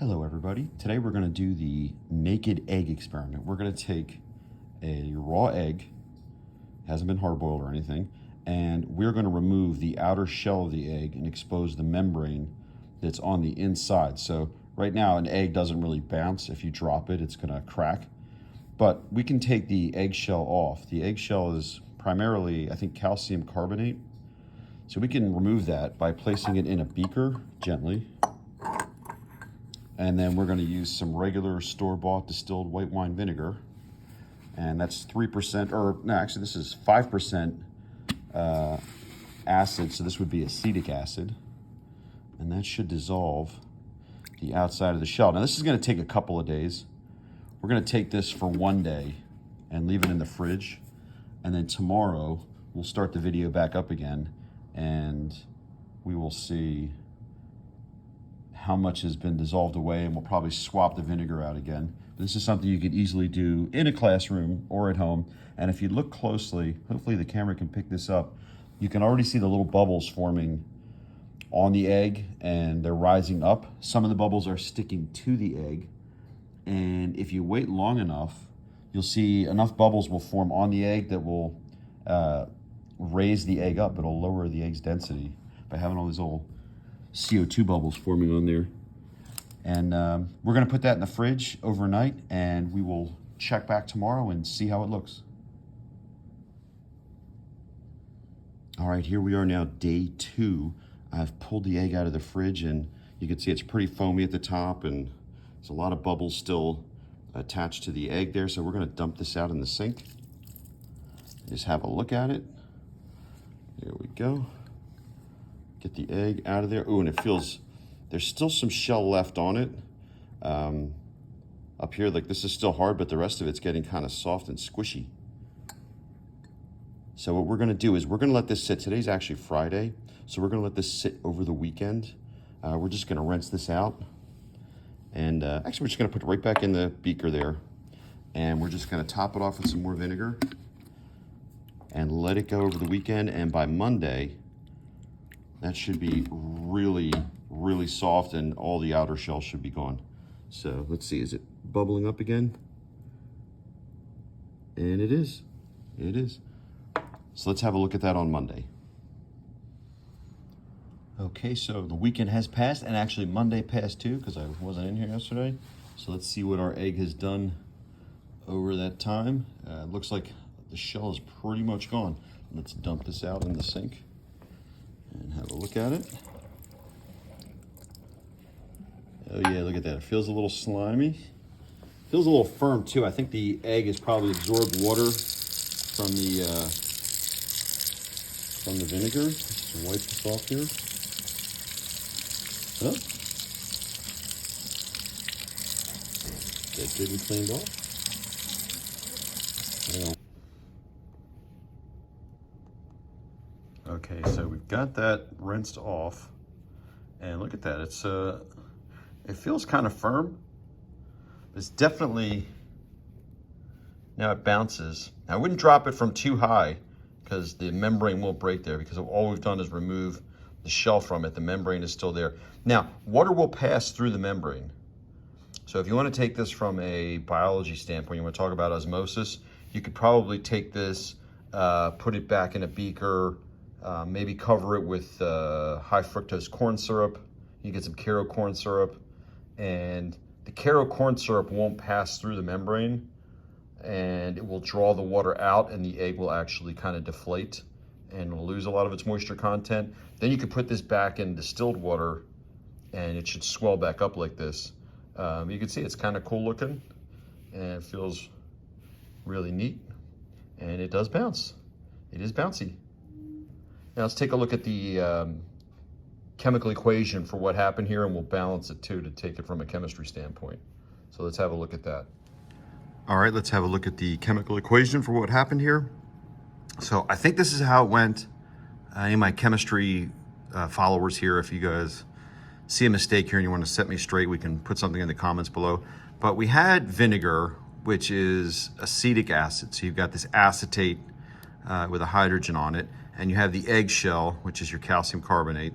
Hello everybody. Today we're going to do the naked egg experiment. We're going to take a raw egg, hasn't been hard boiled or anything, and we're going to remove the outer shell of the egg and expose the membrane that's on the inside. So right now an egg doesn't really bounce. If you drop it, it's going to crack. But we can take the eggshell off. The eggshell is primarily, I think, calcium carbonate. So we can remove that by placing it in a beaker gently. And then we're going to use some regular store-bought distilled white wine vinegar. And that's 3%, or no, actually this is 5% acid, so this would be acetic acid. And that should dissolve the outside of the shell. Now this is going to take a couple of days. We're going to take this for one day and leave it in the fridge. And then tomorrow we'll start the video back up again and we will see how much has been dissolved away, and we'll probably swap the vinegar out again. This is something you could easily do in a classroom or at home. And if you look closely, hopefully the camera can pick this up, you can already see the little bubbles forming on the egg and they're rising up. Some of the bubbles are sticking to the egg. And if you wait long enough, you'll see enough bubbles will form on the egg that will raise the egg up. It'll lower the egg's density by having all these little CO2 bubbles forming on there. And we're going to put that in the fridge overnight and we will check back tomorrow and see how it looks. All right, here we are now, day 2. I've pulled the egg out of the fridge and you can see it's pretty foamy at the top and there's a lot of bubbles still attached to the egg there. So we're going to dump this out in the sink. Just have a look at it. There we go. Get the egg out of there. Ooh, and it feels, there's still some shell left on it. Up here, like this is still hard, but the rest of it's getting kind of soft and squishy. So what we're gonna do is we're gonna let this sit. Today's actually Friday, so we're gonna let this sit over the weekend. We're just gonna rinse this out. And actually we're just gonna put it right back in the beaker there. And we're just gonna top it off with some more vinegar and let it go over the weekend. And by Monday, that should be really, really soft and all the outer shell should be gone. So let's see, is it bubbling up again? And it is, it is. So let's have a look at that on Monday. Okay, so the weekend has passed and actually Monday passed too because I wasn't in here yesterday. So let's see what our egg has done over that time. It looks like the shell is pretty much gone. Let's dump this out in the sink and have a look at it. Oh yeah, look at that. It feels a little slimy. Feels a little firm too. I think the egg has probably absorbed water from the vinegar. Just wipe this off here. Oh. That good and cleaned off. Yeah. Okay, so we've got that rinsed off, and look at that. It's it feels kind of firm. It's definitely, now it bounces. Now I wouldn't drop it from too high because the membrane will break there, because all we've done is remove the shell from it. The membrane is still there. Now, water will pass through the membrane. So if you want to take this from a biology standpoint, you want to talk about osmosis, you could probably take this, put it back in a beaker, maybe cover it with high fructose corn syrup. You get some Karo corn syrup, and the Karo corn syrup won't pass through the membrane and it will draw the water out and the egg will actually kind of deflate and will lose a lot of its moisture content. Then you could put this back in distilled water and it should swell back up like this. You can see it's kind of cool looking and it feels really neat and it does bounce. It is bouncy. Now let's take a look at the chemical equation for what happened here, and we'll balance it too to take it from a chemistry standpoint. So let's have a look at that. All right, let's have a look at the chemical equation for what happened here. So I think this is how it went. Any of my chemistry followers here, if you guys see a mistake here and you want to set me straight, we can put something in the comments below. But we had vinegar, which is acetic acid. So you've got this acetate with a hydrogen on it, and you have the eggshell, which is your calcium carbonate.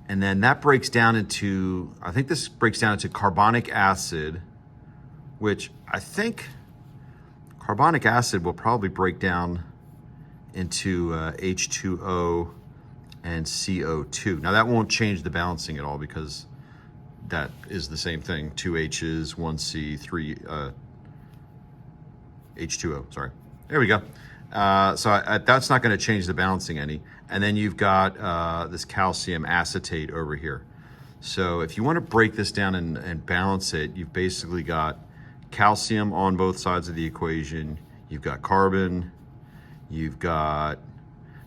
And then that breaks down into, I think this breaks down into carbonic acid, which I think carbonic acid will probably break down into H2O and CO2. Now that won't change the balancing at all because that is the same thing. 2 H's, 1 C, 3 H2O, sorry. There we go. So that's not gonna change the balancing any. And then you've got this calcium acetate over here. So if you wanna break this down and balance it, you've basically got calcium on both sides of the equation. You've got carbon, you've got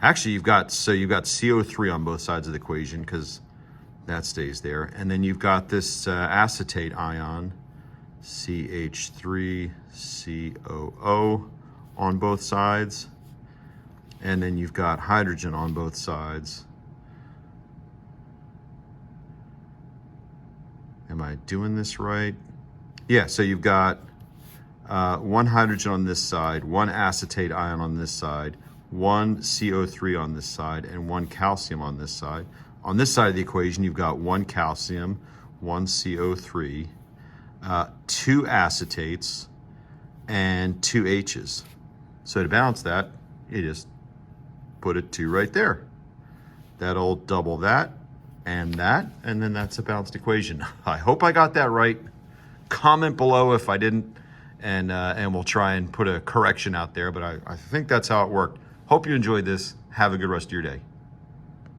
CO3 on both sides of the equation because that stays there. And then you've got this acetate ion, CH3COO on both sides. And then you've got hydrogen on both sides. Am I doing this right? Yeah, so you've got one hydrogen on this side, one acetate ion on this side, one CO3 on this side, and one calcium on this side. On this side of the equation, you've got one calcium, one CO3, 2 acetates, and 2 H's. So to balance that, you just put a 2 right there. That'll double that, and then that's a balanced equation. I hope I got that right. Comment below if I didn't, and we'll try and put a correction out there, but I think that's how it worked. Hope you enjoyed this. Have a good rest of your day.